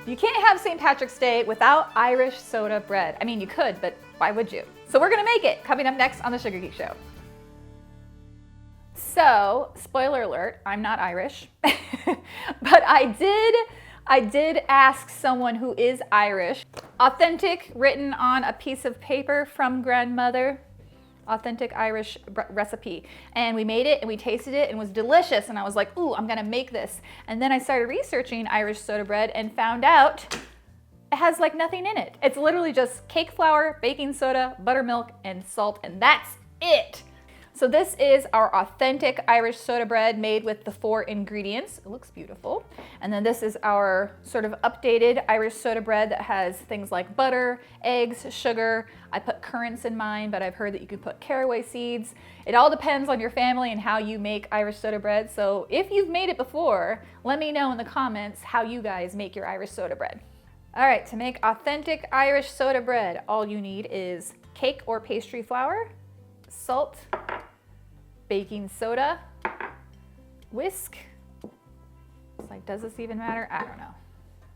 You can't have St. Patrick's Day without Irish soda bread. I mean, you could, but why would you? So we're gonna make it, coming up next on the Sugar Geek Show. So, spoiler alert, I'm not Irish, but I did ask someone who is Irish. Authentic, written on a piece of paper from grandmother. Authentic Irish recipe. And we made it and we tasted it and it was delicious. And I was like, ooh, I'm gonna make this. And then I started researching Irish soda bread and found out it has like nothing in it. It's literally just cake flour, baking soda, buttermilk, and salt, and that's it. So this is our authentic Irish soda bread made with the 4 ingredients. It looks beautiful. And then this is our sort of updated Irish soda bread that has things like butter, eggs, sugar. I put currants in mine, but I've heard that you can put caraway seeds. It all depends on your family and how you make Irish soda bread. So if you've made it before, let me know in the comments how you guys make your Irish soda bread. All right, to make authentic Irish soda bread, all you need is cake or pastry flour, salt, baking soda, whisk. It's like, does this even matter? I don't know.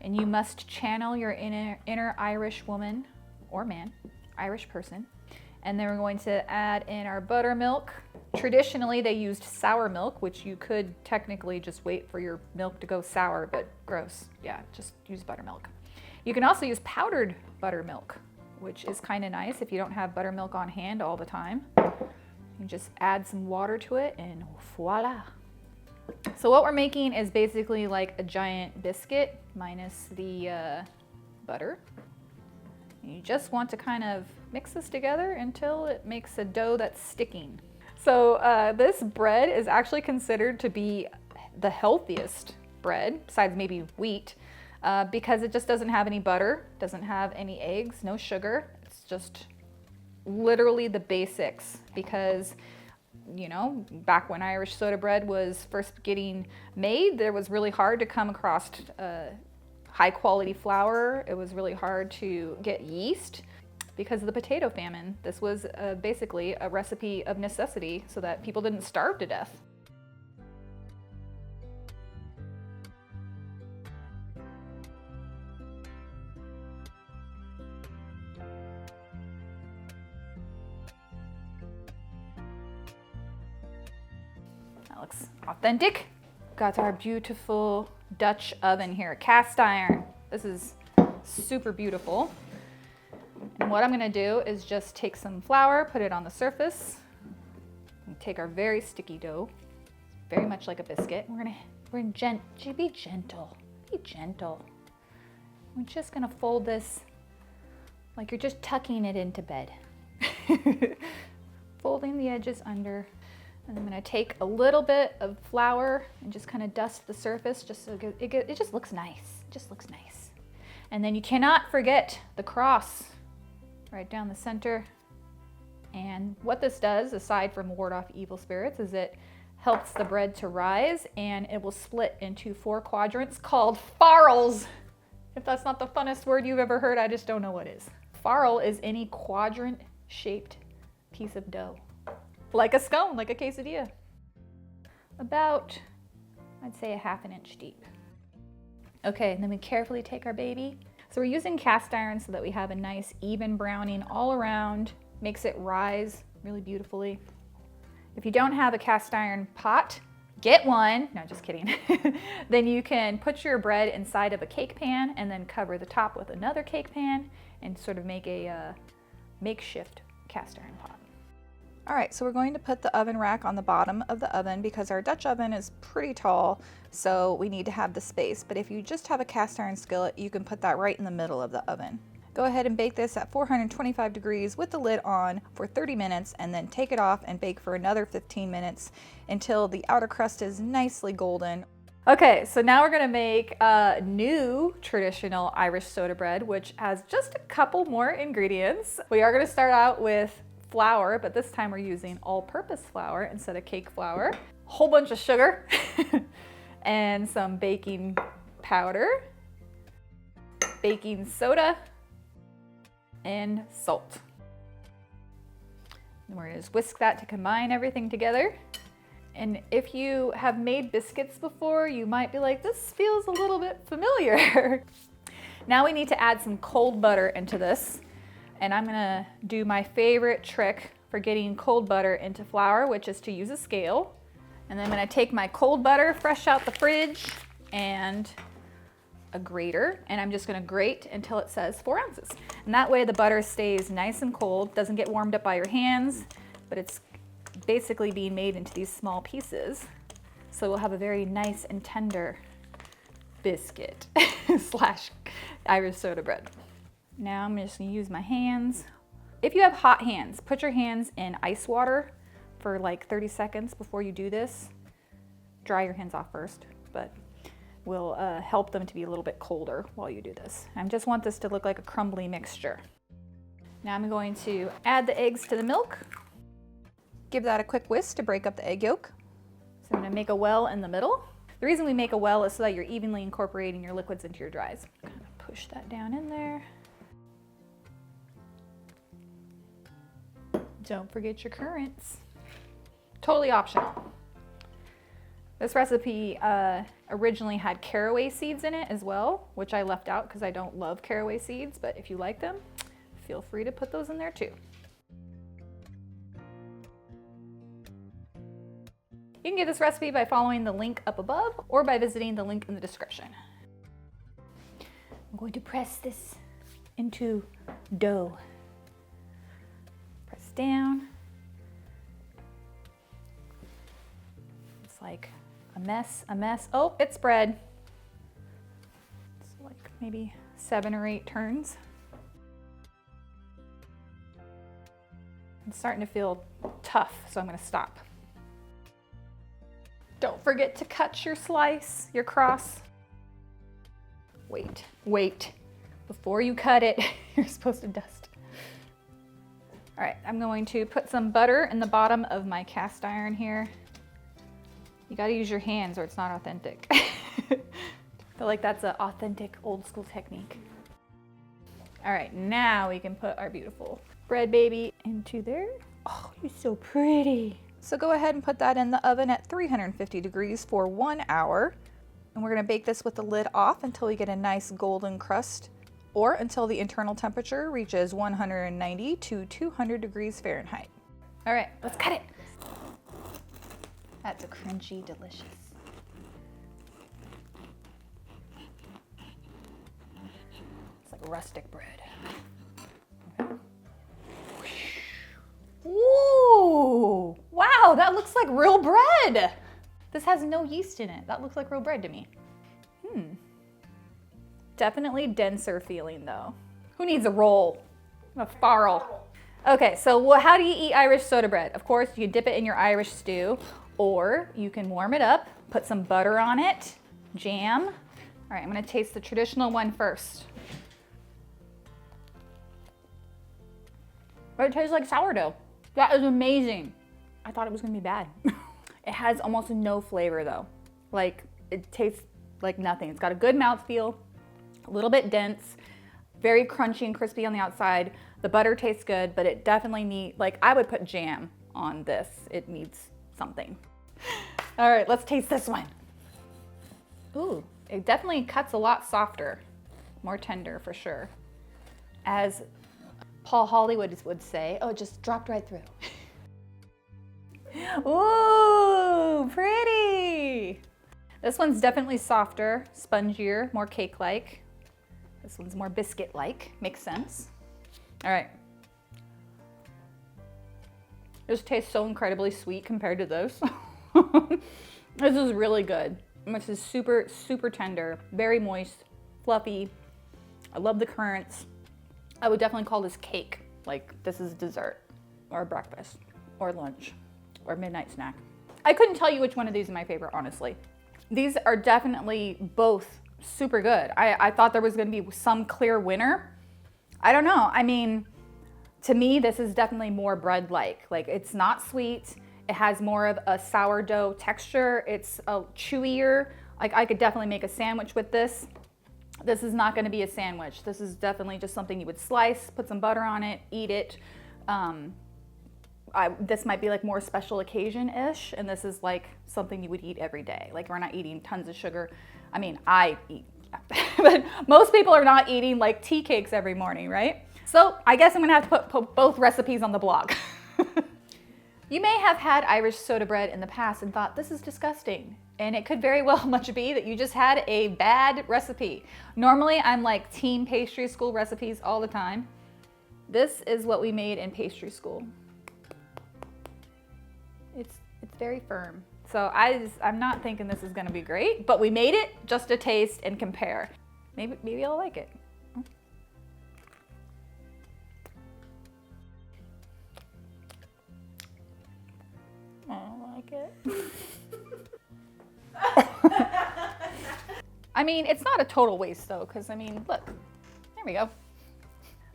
And you must channel your inner Irish woman or man, Irish person. And then we're going to add in our buttermilk. Traditionally, they used sour milk, which you could technically just wait for your milk to go sour, but gross. Yeah, just use buttermilk. You can also use powdered buttermilk, which is kind of nice if you don't have buttermilk on hand all the time. You just add some water to it and voila. So what we're making is basically like a giant biscuit minus the butter. You just want to kind of mix this together until it makes a dough that's sticking. So this bread is actually considered to be the healthiest bread, besides maybe wheat, because it just doesn't have any butter, doesn't have any eggs, no sugar. It's just literally the basics, because you know, back when Irish soda bread was first getting made, there was really hard to come across high quality flour. It was really hard to get yeast because of the potato famine. This was basically a recipe of necessity so that people didn't starve to death. That looks authentic. Got our beautiful Dutch oven here, cast iron. This is super beautiful. And what I'm gonna do is just take some flour, put it on the surface, and take our very sticky dough, very much like a biscuit. Be gentle, be gentle. We're just gonna fold this like you're just tucking it into bed. Folding the edges under. And I'm gonna take a little bit of flour and just kind of dust the surface just so it just looks nice. It just looks nice. And then you cannot forget the cross right down the center. And what this does, aside from ward off evil spirits, is it helps the bread to rise, and it will split into 4 quadrants called farls. If that's not the funnest word you've ever heard, I just don't know what is. Farl is any quadrant-shaped piece of dough. Like a scone, like a quesadilla. About, I'd say, a ½ inch deep. Okay, and then we carefully take our baby. So we're using cast iron so that we have a nice even browning all around, makes it rise really beautifully. If you don't have a cast iron pot, get one. No, just kidding. Then you can put your bread inside of a cake pan and then cover the top with another cake pan and sort of make a makeshift cast iron pot. All right, so we're going to put the oven rack on the bottom of the oven because our Dutch oven is pretty tall, so we need to have the space. But if you just have a cast iron skillet, you can put that right in the middle of the oven. Go ahead and bake this at 425 degrees with the lid on for 30 minutes and then take it off and bake for another 15 minutes until the outer crust is nicely golden. Okay, so now we're gonna make a new traditional Irish soda bread, which has just a couple more ingredients. We are gonna start out with flour, but this time we're using all-purpose flour instead of cake flour. A whole bunch of sugar and some baking powder, baking soda, and salt. And we're gonna just whisk that to combine everything together. And if you have made biscuits before, you might be like, this feels a little bit familiar. Now we need to add some cold butter into this. And I'm gonna do my favorite trick for getting cold butter into flour, which is to use a scale. And then I'm gonna take my cold butter fresh out the fridge and a grater, and I'm just gonna grate until it says 4 ounces. And that way the butter stays nice and cold, doesn't get warmed up by your hands, but it's basically being made into these small pieces. So we'll have a very nice and tender biscuit slash Irish soda bread. Now I'm just gonna use my hands. If you have hot hands, put your hands in ice water for like 30 seconds before you do this. Dry your hands off first, but will help them to be a little bit colder while you do this. I just want this to look like a crumbly mixture. Now I'm going to add the eggs to the milk. Give that a quick whisk to break up the egg yolk. So I'm gonna make a well in the middle. The reason we make a well is so that you're evenly incorporating your liquids into your dries. Kind of push that down in there. Don't forget your currants. Totally optional. This recipe originally had caraway seeds in it as well, which I left out because I don't love caraway seeds, but if you like them, feel free to put those in there too. You can get this recipe by following the link up above or by visiting the link in the description. I'm going to press this into dough. Press down. It's like a mess. Oh, it's spread. It's like maybe 7 or 8 turns. It's starting to feel tough, so I'm gonna stop. Don't forget to cut your slice, your cross. Wait. Before you cut it, you're supposed to dust. All right, I'm going to put some butter in the bottom of my cast iron here. You gotta use your hands or it's not authentic. I feel like that's an authentic old school technique. All right, now we can put our beautiful bread baby into there. Oh, you're so pretty. So go ahead and put that in the oven at 350 degrees for 1 hour. And we're gonna bake this with the lid off until we get a nice golden crust, or until the internal temperature reaches 190 to 200 degrees Fahrenheit. All right, let's cut it. That's a crunchy, delicious. It's like rustic bread. Okay. Ooh, wow, that looks like real bread. This has no yeast in it. That looks like real bread to me. Definitely denser feeling though. Who needs a roll? A farl. Okay, so how do you eat Irish soda bread? Of course, you dip it in your Irish stew, or you can warm it up, put some butter on it, jam. All right, I'm gonna taste the traditional one first. It tastes like sourdough. That is amazing. I thought it was gonna be bad. It has almost no flavor though. Like, it tastes like nothing. It's got a good mouthfeel, a little bit dense, very crunchy and crispy on the outside. The butter tastes good, but it definitely needs, like, I would put jam on this. It needs something. All right, let's taste this one. Ooh, it definitely cuts a lot softer, more tender for sure. As Paul Hollywood would say, oh, it just dropped right through. Ooh, pretty. This one's definitely softer, spongier, more cake-like. This one's more biscuit-like, makes sense. All right. This tastes so incredibly sweet compared to those. This is really good. This is super, super tender, very moist, fluffy. I love the currants. I would definitely call this cake. Like, this is dessert or breakfast or lunch or midnight snack. I couldn't tell you which one of these is my favorite, honestly. These are definitely both super good. I thought there was gonna be some clear winner. I don't know. I mean, to me, this is definitely more bread-like. Like, it's not sweet. It has more of a sourdough texture. It's a chewier. Like, I could definitely make a sandwich with this. This is not gonna be a sandwich. This is definitely just something you would slice, put some butter on it, eat it. This might be like more special occasion-ish, and this is like something you would eat every day. Like, we're not eating tons of sugar. I mean, I eat But most people are not eating like tea cakes every morning, right? So I guess I'm gonna have to put both recipes on the blog. You may have had Irish soda bread in the past and thought, this is disgusting. And it could very well much be that you just had a bad recipe. Normally I'm like team pastry school recipes all the time. This is what we made in pastry school. It's very firm. So I'm not thinking this is gonna be great, but we made it just to taste and compare. Maybe I'll like it. I don't like it. I mean, it's not a total waste though, because I mean, look, there we go.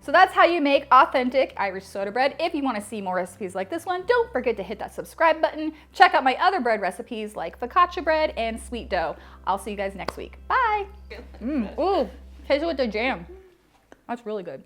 So that's how you make authentic Irish soda bread. If you want to see more recipes like this one, don't forget to hit that subscribe button. Check out my other bread recipes like focaccia bread and sweet dough. I'll see you guys next week. Bye. Ooh, taste it with the jam. That's really good.